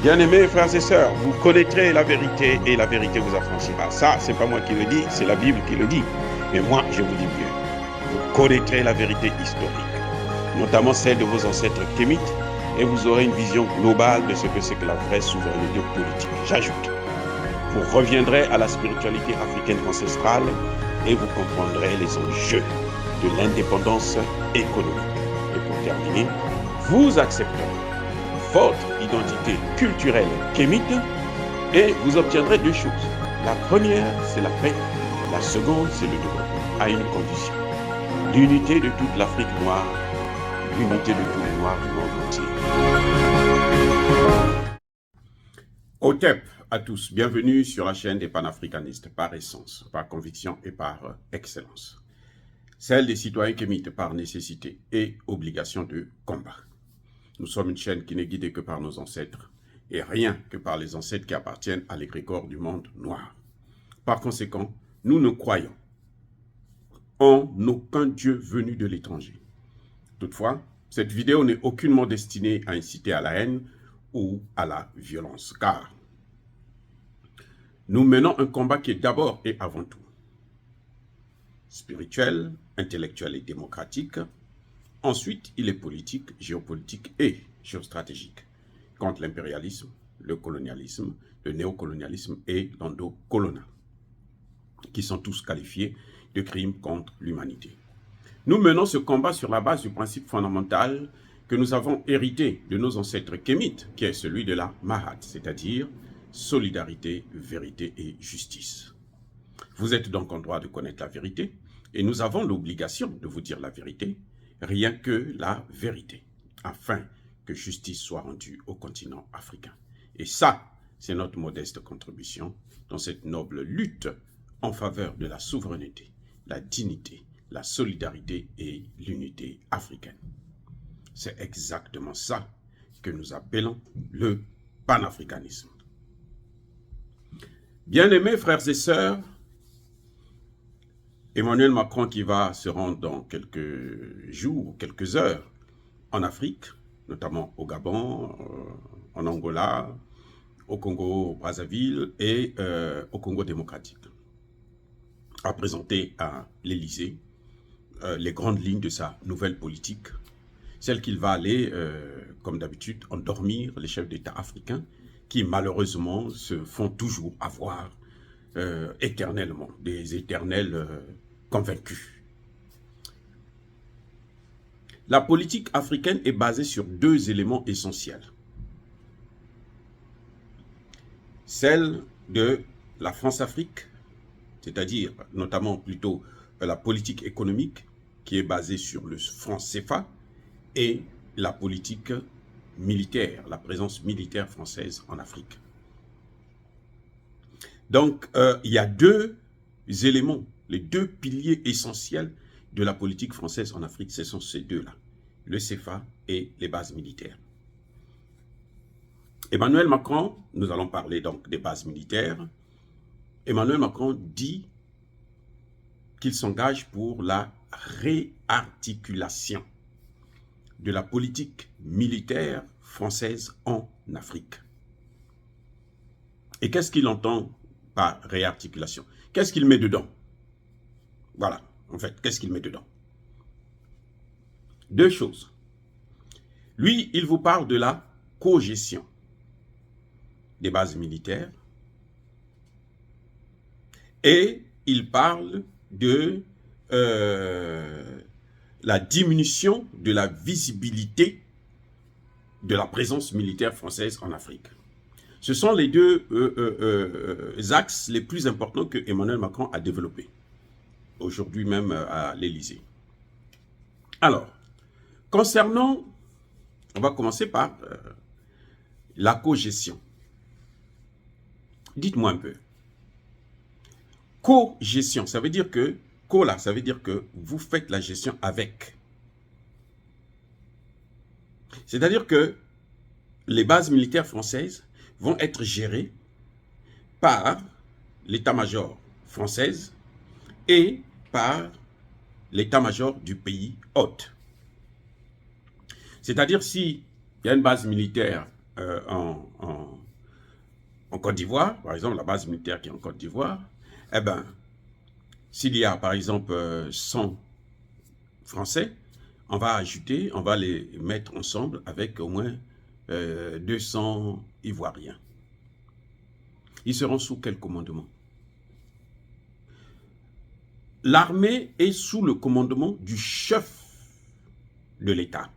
Bien-aimés frères et sœurs, vous connaîtrez la vérité et la vérité vous affranchira. Ça, c'est pas moi qui le dis, c'est la Bible qui le dit. Mais moi, je vous dis mieux. Vous connaîtrez la vérité historique, notamment celle de vos ancêtres kémites, et vous aurez une vision globale de ce que c'est que la vraie souveraineté politique. J'ajoute, vous reviendrez à la spiritualité africaine ancestrale et vous comprendrez les enjeux de l'indépendance économique. Et pour terminer, vous accepterez votre identité culturelle kémite et vous obtiendrez deux choses. La première, c'est la paix. La seconde, c'est le développement, à une condition. L'unité de toute l'Afrique noire, l'unité de tous les Noirs du monde entier. Otep à tous, bienvenue sur la chaîne des panafricanistes par essence, par conviction et par excellence. Celle des citoyens kémites par nécessité et obligation de combat. Nous sommes une chaîne qui n'est guidée que par nos ancêtres et rien que par les ancêtres qui appartiennent à l'égrégore du monde noir. Par conséquent, nous ne croyons en aucun Dieu venu de l'étranger. Toutefois, cette vidéo n'est aucunement destinée à inciter à la haine ou à la violence, car nous menons un combat qui est d'abord et avant tout spirituel, intellectuel et démocratique. Ensuite, il est politique, géopolitique et géostratégique contre l'impérialisme, le colonialisme, le néocolonialisme et l'endocolonial, qui sont tous qualifiés de crimes contre l'humanité. Nous menons ce combat sur la base du principe fondamental que nous avons hérité de nos ancêtres kémites, qui est celui de la Mahat, c'est-à-dire solidarité, vérité et justice. Vous êtes donc en droit de connaître la vérité, et nous avons l'obligation de vous dire la vérité, rien que la vérité, afin que justice soit rendue au continent africain. Et ça, c'est notre modeste contribution dans cette noble lutte en faveur de la souveraineté, la dignité, la solidarité et l'unité africaine. C'est exactement ça que nous appelons le panafricanisme. Bien-aimés frères et sœurs, Emmanuel Macron qui va se rendre dans quelques jours, quelques heures en Afrique, notamment au Gabon, en Angola, au Congo-Brazzaville et au Congo démocratique, a présenté à l'Élysée les grandes lignes de sa nouvelle politique, celle qu'il va aller, comme d'habitude, endormir les chefs d'État africains qui malheureusement se font toujours avoir éternellement, des éternels convaincus. La politique africaine est basée sur deux éléments essentiels. Celle de la France-Afrique, c'est-à-dire notamment plutôt la politique économique qui est basée sur le franc CFA, et la politique militaire, la présence militaire française en Afrique. Donc, il y a deux éléments, les deux piliers essentiels de la politique française en Afrique, ce sont ces deux-là, le CFA et les bases militaires. Emmanuel Macron, nous allons parler donc des bases militaires. Emmanuel Macron dit qu'il s'engage pour la réarticulation de la politique militaire française en Afrique. Et qu'est-ce qu'il entend par réarticulation? Qu'est-ce qu'il met dedans? Voilà, en fait, qu'est-ce qu'il met dedans? Deux choses. Lui, il vous parle de la cogestion des bases militaires et il parle de la diminution de la visibilité de la présence militaire française en Afrique. Ce sont les deux axes les plus importants que Emmanuel Macron a développés, aujourd'hui même à l'Élysée. Alors, concernant, on va commencer par la cogestion. Dites-moi un peu. Co-gestion, ça veut dire que, co-là, ça veut dire que vous faites la gestion avec. C'est-à-dire que les bases militaires françaises vont être gérées par l'état-major française et par l'état-major du pays hôte. C'est-à-dire s'il y a une base militaire en En Côte d'Ivoire, par exemple, la base militaire qui est en Côte d'Ivoire, eh bien, s'il y a, par exemple, 100 Français, on va ajouter, on va les mettre ensemble avec au moins 200 Ivoiriens. Ils seront sous quel commandement? L'armée est sous le commandement du chef de l'État,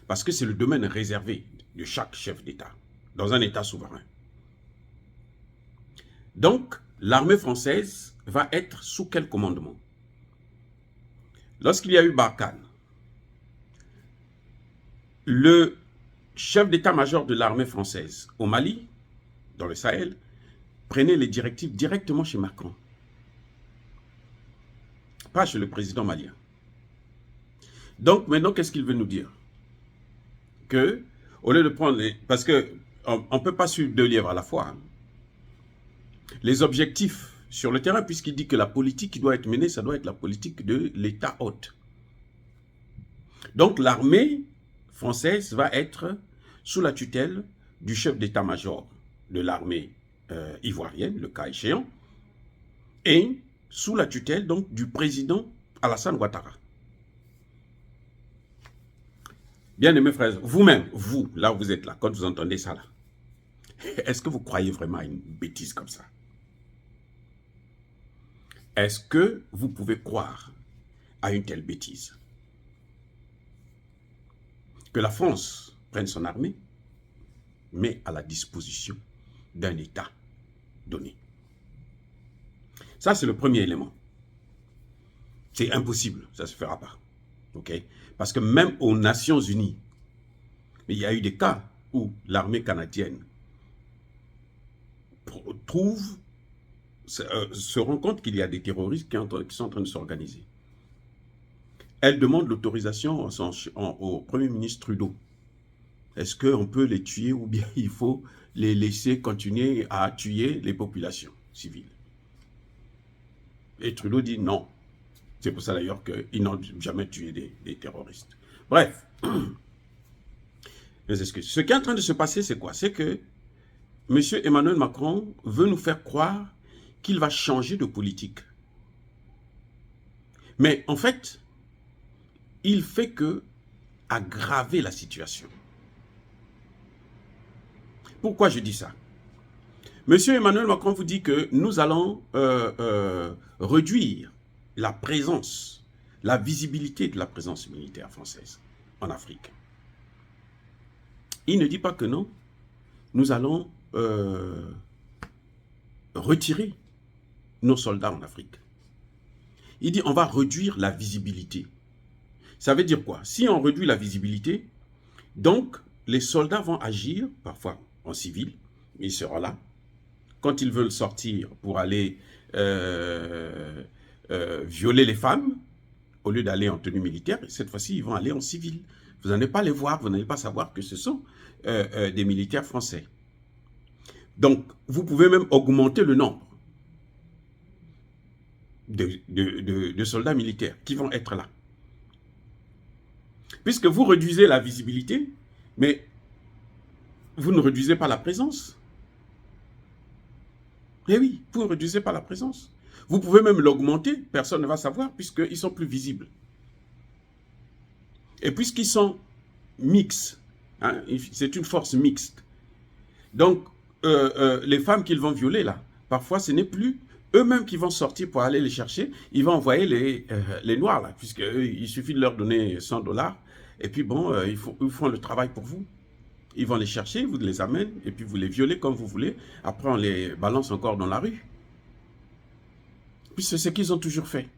parce que c'est le domaine réservé de chaque chef d'État, dans un État souverain. Donc, l'armée française va être sous quel commandement? Lorsqu'il y a eu Barkhane, le chef d'état-major de l'armée française au Mali, dans le Sahel, prenait les directives directement chez Macron. Pas chez le président malien. Donc maintenant, qu'est-ce qu'il veut nous dire? Que, au lieu de prendre les... Parce qu'on ne peut pas suivre 2 lièvres à la fois. Hein. Les objectifs sur le terrain, puisqu'il dit que la politique qui doit être menée, ça doit être la politique de l'État hôte. Donc l'armée française va être sous la tutelle du chef d'état-major de l'armée ivoirienne, le cas échéant, et sous la tutelle donc du président Alassane Ouattara. Bien-aimés frères, vous-même, vous, là où vous êtes là, quand vous entendez ça là, est-ce que vous croyez vraiment à une bêtise comme ça? Est-ce que vous pouvez croire à une telle bêtise? Que la France prenne son armée, mais à la disposition d'un État donné. Ça, c'est le premier élément. C'est impossible, ça ne se fera pas. Okay? Parce que même aux Nations Unies, il y a eu des cas où l'armée canadienne se rend compte qu'il y a des terroristes qui sont en train de s'organiser. Elle demande l'autorisation au Premier ministre Trudeau. Est-ce qu'on peut les tuer ou bien il faut les laisser continuer à tuer les populations civiles? Et Trudeau dit non. C'est pour ça d'ailleurs qu'ils n'ont jamais tué des terroristes. Bref, les excuses. Ce qui est en train de se passer, c'est quoi? C'est que M. Emmanuel Macron veut nous faire croire qu'il va changer de politique. Mais en fait, il fait que aggraver la situation. Pourquoi je dis ça? Monsieur Emmanuel Macron vous dit que nous allons réduire la présence, la visibilité de la présence militaire française en Afrique. Il ne dit pas que non, nous allons retirer nos soldats en Afrique. Il dit on va réduire la visibilité. Ça veut dire quoi? Si on réduit la visibilité, donc les soldats vont agir, parfois en civil, ils seront là. Quand ils veulent sortir pour aller violer les femmes, au lieu d'aller en tenue militaire, cette fois-ci, ils vont aller en civil. Vous n'allez pas les voir, vous n'allez pas savoir que ce sont des militaires français. Donc, vous pouvez même augmenter le nombre de soldats militaires qui vont être là. Puisque vous réduisez la visibilité, mais vous ne réduisez pas la présence. Eh oui, vous ne réduisez pas la présence. Vous pouvez même l'augmenter, personne ne va savoir, puisqu'ils sont plus visibles. Et puisqu'ils sont mixtes, hein, c'est une force mixte. Donc, les femmes qu'ils vont violer là, parfois ce n'est plus eux-mêmes qui vont sortir pour aller les chercher, ils vont envoyer les noirs là, puisqu'il suffit de leur donner 100 $, et puis bon, ils font le travail pour vous. Ils vont les chercher, vous les amenez, et puis vous les violez comme vous voulez. Après, on les balance encore dans la rue. Puis c'est ce qu'ils ont toujours fait.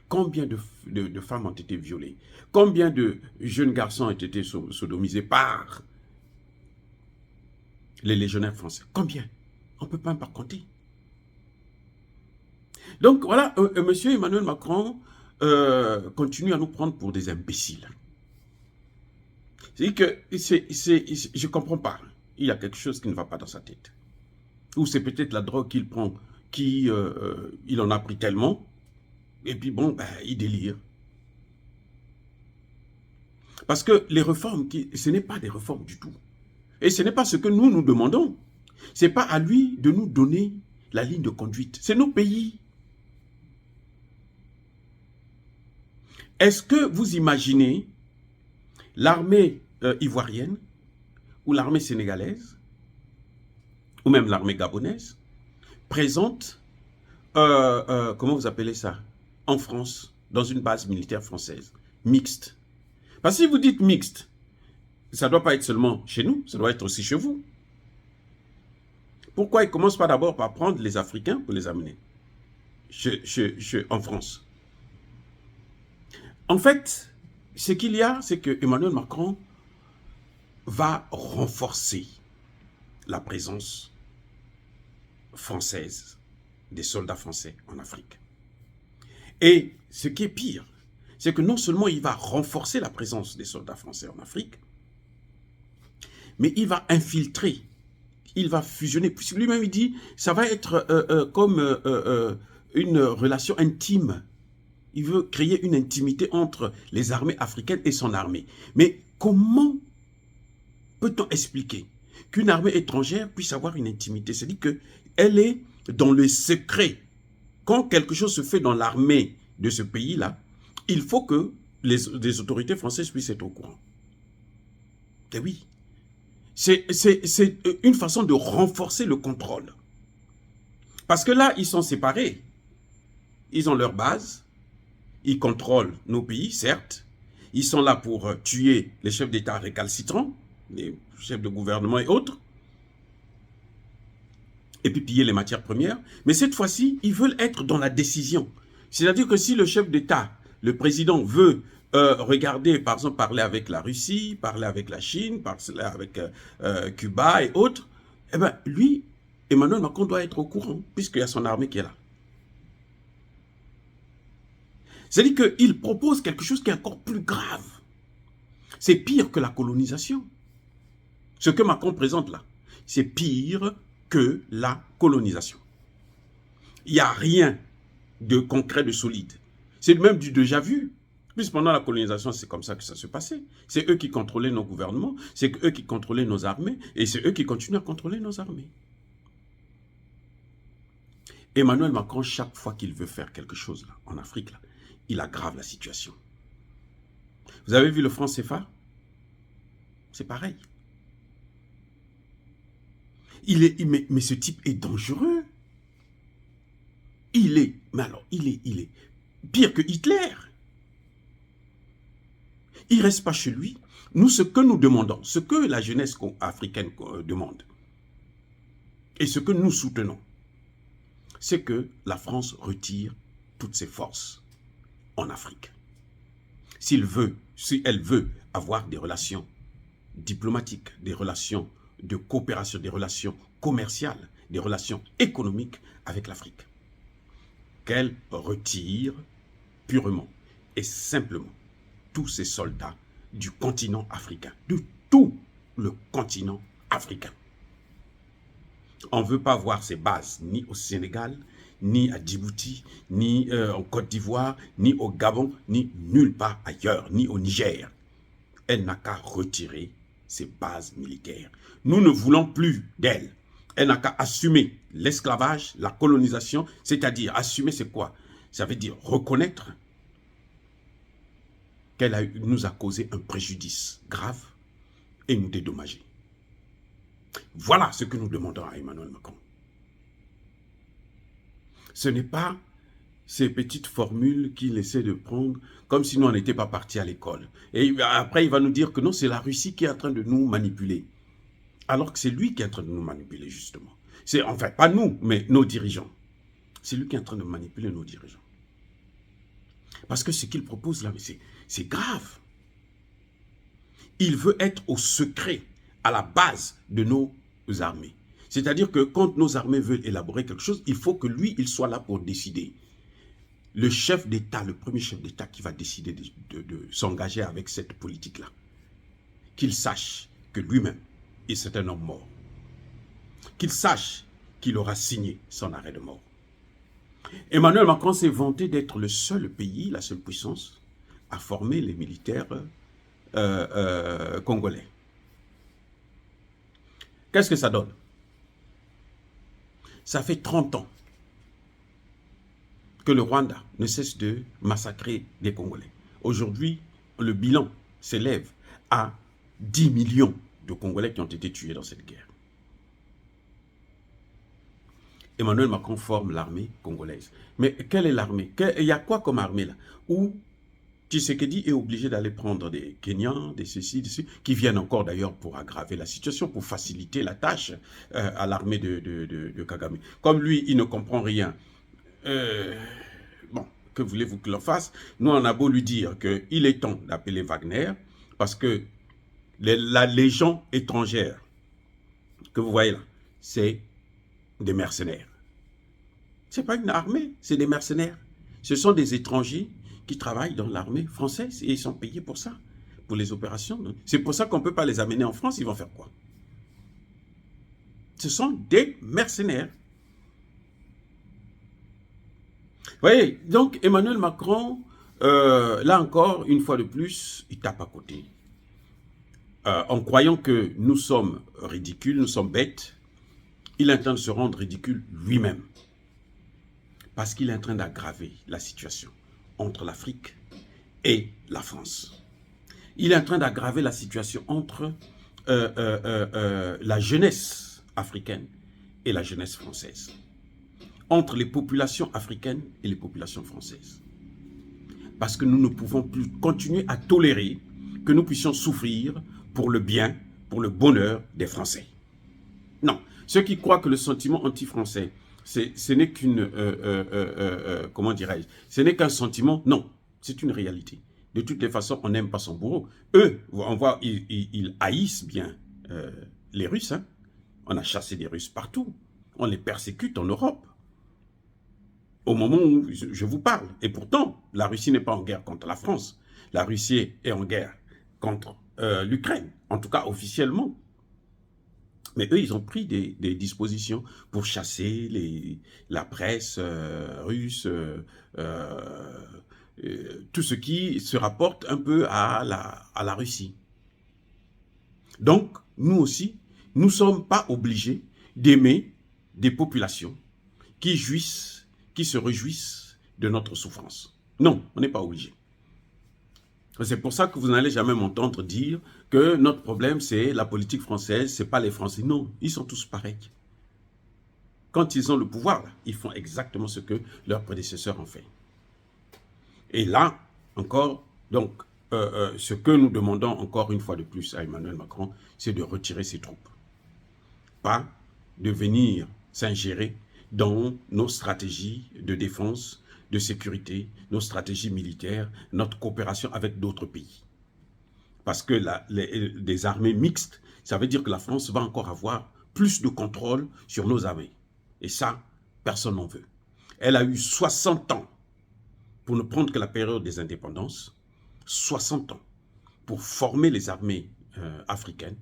Combien de femmes ont été violées? Combien de jeunes garçons ont été sodomisés par les légionnaires français? Combien? On ne peut pas par compter. Donc voilà, monsieur Emmanuel Macron continue à nous prendre pour des imbéciles. C'est que je ne comprends pas. Il y a quelque chose qui ne va pas dans sa tête. Ou c'est peut-être la drogue qu'il prend, il en a pris tellement, et puis bon, ben, il délire. Parce que les réformes, ce n'est pas des réformes du tout. Et ce n'est pas ce que nous demandons Ce n'est pas à lui de nous donner la ligne de conduite. C'est nos pays. Est-ce que vous imaginez l'armée ivoirienne ou l'armée sénégalaise ou même l'armée gabonaise présente, comment vous appelez ça, en France, dans une base militaire française, mixte? Parce que si vous dites mixte, ça ne doit pas être seulement chez nous, ça doit être aussi chez vous. Pourquoi ils ne commencent pas d'abord par prendre les Africains pour les amener en France? En fait, ce qu'il y a, c'est que Emmanuel Macron va renforcer la présence française, des soldats français en Afrique. Et ce qui est pire, c'est que non seulement il va renforcer la présence des soldats français en Afrique, mais il va infiltrer, il va fusionner. Puisque lui-même il dit, ça va être comme une relation intime. Il veut créer une intimité entre les armées africaines et son armée. Mais comment peut-on expliquer qu'une armée étrangère puisse avoir une intimité? C'est-à-dire qu'elle est dans le secret. Quand quelque chose se fait dans l'armée de ce pays-là, il faut que les autorités françaises puissent être au courant. Et oui, c'est une façon de renforcer le contrôle. Parce que là, ils sont séparés. Ils ont leur base. Ils contrôlent nos pays, certes. Ils sont là pour tuer les chefs d'État récalcitrants, les chefs de gouvernement et autres. Et puis piller les matières premières. Mais cette fois-ci, ils veulent être dans la décision. C'est-à-dire que si le chef d'État, le président, veut regarder, par exemple, parler avec la Russie, parler avec la Chine, parler avec Cuba et autres, eh bien, lui, Emmanuel Macron doit être au courant, puisqu'il y a son armée qui est là. C'est-à-dire qu'il propose quelque chose qui est encore plus grave. C'est pire que la colonisation. Ce que Macron présente là, c'est pire que la colonisation. Il n'y a rien de concret, de solide. C'est même du déjà vu. Puisque pendant la colonisation, c'est comme ça que ça se passait. C'est eux qui contrôlaient nos gouvernements, c'est eux qui contrôlaient nos armées, et c'est eux qui continuent à contrôler nos armées. Emmanuel Macron, chaque fois qu'il veut faire quelque chose là, en Afrique, là, il aggrave la situation. Vous avez vu le franc CFA? C'est pareil. Mais ce type est dangereux. Il est pire que Hitler. Il ne reste pas chez lui. Nous, ce que nous demandons, ce que la jeunesse africaine demande, et ce que nous soutenons, c'est que la France retire toutes ses forces en Afrique. Si elle veut avoir des relations diplomatiques, des relations de coopération, des relations commerciales, des relations économiques avec l'Afrique, qu'elle retire purement et simplement tous ces soldats du continent africain, de tout le continent africain. On ne veut pas voir ces bases ni au Sénégal, ni à Djibouti, ni en Côte d'Ivoire, ni au Gabon, ni nulle part ailleurs, ni au Niger. Elle n'a qu'à retirer ses bases militaires. Nous ne voulons plus d'elle. Elle n'a qu'à assumer l'esclavage, la colonisation, c'est-à-dire assumer c'est quoi? Ça veut dire reconnaître qu'elle nous a causé un préjudice grave et nous dédommager. Voilà ce que nous demandons à Emmanuel Macron. Ce n'est pas ces petites formules qu'il essaie de prendre comme si nous n'étions pas partis à l'école. Et après, il va nous dire que non, c'est la Russie qui est en train de nous manipuler. Alors que c'est lui qui est en train de nous manipuler, justement. C'est enfin pas nous, mais nos dirigeants. C'est lui qui est en train de manipuler nos dirigeants. Parce que ce qu'il propose là, c'est grave. Il veut être au secret, à la base de nos armées. C'est-à-dire que quand nos armées veulent élaborer quelque chose, il faut que lui, il soit là pour décider. Le chef d'État, le premier chef d'État qui va décider de s'engager avec cette politique-là, qu'il sache que lui-même, c'est un homme mort. Qu'il sache qu'il aura signé son arrêt de mort. Emmanuel Macron s'est vanté d'être le seul pays, la seule puissance, à former les militaires congolais. Qu'est-ce que ça donne? Ça fait 30 ans que le Rwanda ne cesse de massacrer des Congolais. Aujourd'hui, le bilan s'élève à 10 millions de Congolais qui ont été tués dans cette guerre. Emmanuel Macron forme l'armée congolaise. Mais quelle est l'armée? Il y a quoi comme armée là? Où Tshisekedi est obligé d'aller prendre des Kenyans, des ceci, qui viennent encore d'ailleurs pour aggraver la situation, pour faciliter la tâche à l'armée de Kagame. Comme lui, il ne comprend rien. Bon, que voulez-vous qu'il en fasse? Nous, on a beau lui dire qu'il est temps d'appeler Wagner, parce que la légion étrangère que vous voyez là, c'est des mercenaires. Ce n'est pas une armée, c'est des mercenaires. Ce sont des étrangers qui travaillent dans l'armée française et ils sont payés pour ça, pour les opérations. C'est pour ça qu'on ne peut pas les amener en France, ils vont faire quoi? Ce sont des mercenaires. Vous voyez, donc Emmanuel Macron, là encore, une fois de plus, il tape à côté. En croyant que nous sommes ridicules, nous sommes bêtes, il est en train de se rendre ridicule lui-même. Parce qu'il est en train d'aggraver la situation entre l'Afrique et la France. Il est en train d'aggraver la situation entre la jeunesse africaine et la jeunesse française. Entre les populations africaines et les populations françaises. Parce que nous ne pouvons plus continuer à tolérer que nous puissions souffrir pour le bien, pour le bonheur des Français. Non. Ceux qui croient que le sentiment anti-français, ce n'est qu'une, comment dirais-je, ce n'est qu'un sentiment, non, c'est une réalité. De toutes les façons, on n'aime pas son bourreau. Eux, on voit, ils haïssent bien les Russes. Hein. On a chassé des Russes partout. On les persécute en Europe. Au moment où je vous parle. Et pourtant, la Russie n'est pas en guerre contre la France. La Russie est en guerre contre l'Ukraine, en tout cas officiellement. Mais eux, ils ont pris des dispositions pour chasser la presse russe, tout ce qui se rapporte un peu à la Russie. Donc, nous aussi, nous ne sommes pas obligés d'aimer des populations qui se réjouissent de notre souffrance. Non, on n'est pas obligé. C'est pour ça que vous n'allez jamais m'entendre dire que notre problème, c'est la politique française, ce n'est pas les Français. Non, ils sont tous pareils. Quand ils ont le pouvoir, ils font exactement ce que leurs prédécesseurs ont fait. Et là, encore, donc, ce que nous demandons encore une fois de plus à Emmanuel Macron, c'est de retirer ses troupes. Pas de venir s'ingérer dans nos stratégies de défense, de sécurité, nos stratégies militaires, notre coopération avec d'autres pays. Parce que des armées mixtes, ça veut dire que la France va encore avoir plus de contrôle sur nos armées. Et ça, personne n'en veut. Elle a eu 60 ans, pour ne prendre que la période des indépendances, 60 ans pour former les armées africaines.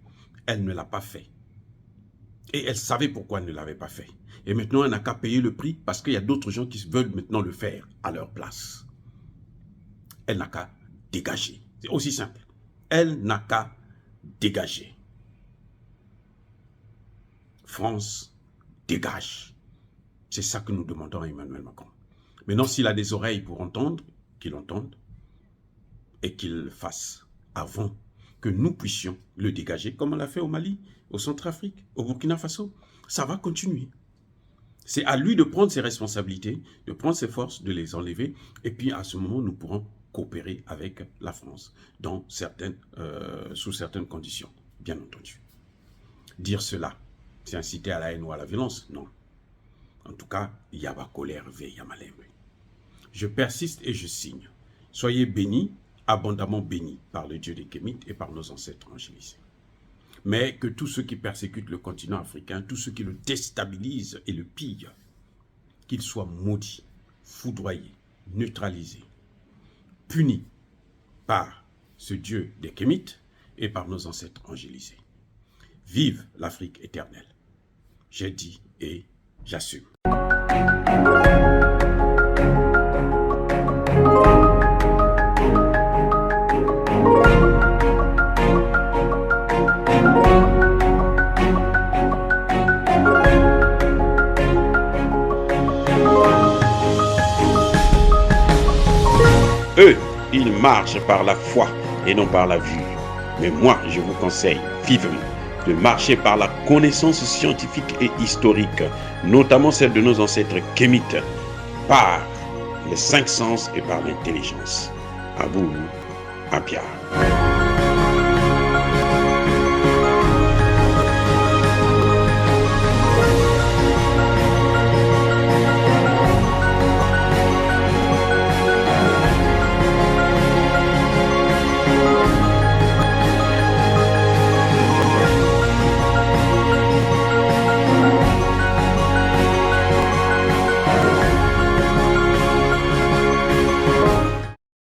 Elle ne l'a pas fait. Et elle savait pourquoi elle ne l'avait pas fait. Et maintenant, elle n'a qu'à payer le prix parce qu'il y a d'autres gens qui veulent maintenant le faire à leur place. Elle n'a qu'à dégager. C'est aussi simple. Elle n'a qu'à dégager. France, dégage. C'est ça que nous demandons à Emmanuel Macron. Maintenant, s'il a des oreilles pour entendre, qu'il entende et qu'il le fasse avant que nous puissions le dégager, comme on l'a fait au Mali, au Centrafrique, au Burkina Faso. Ça va continuer. C'est à lui de prendre ses responsabilités, de prendre ses forces, de les enlever. Et puis à ce moment, nous pourrons coopérer avec la France sous certaines conditions, bien entendu. Dire cela, c'est inciter à la haine ou à la violence? Non. En tout cas, il y a ma colère, il y a ma lèvre. Je persiste et je signe. Soyez bénis, abondamment bénis par le Dieu des Kémites et par nos ancêtres angélisés. Mais que tous ceux qui persécutent le continent africain, tous ceux qui le déstabilisent et le pillent, qu'ils soient maudits, foudroyés, neutralisés, punis par ce Dieu des Kémites et par nos ancêtres angélisés. Vive l'Afrique éternelle. J'ai dit et j'assume. Eux, ils marchent par la foi et non par la vue. Mais moi, je vous conseille vivement de marcher par la connaissance scientifique et historique, notamment celle de nos ancêtres kémites, par les cinq sens et par l'intelligence. À vous, à Pierre.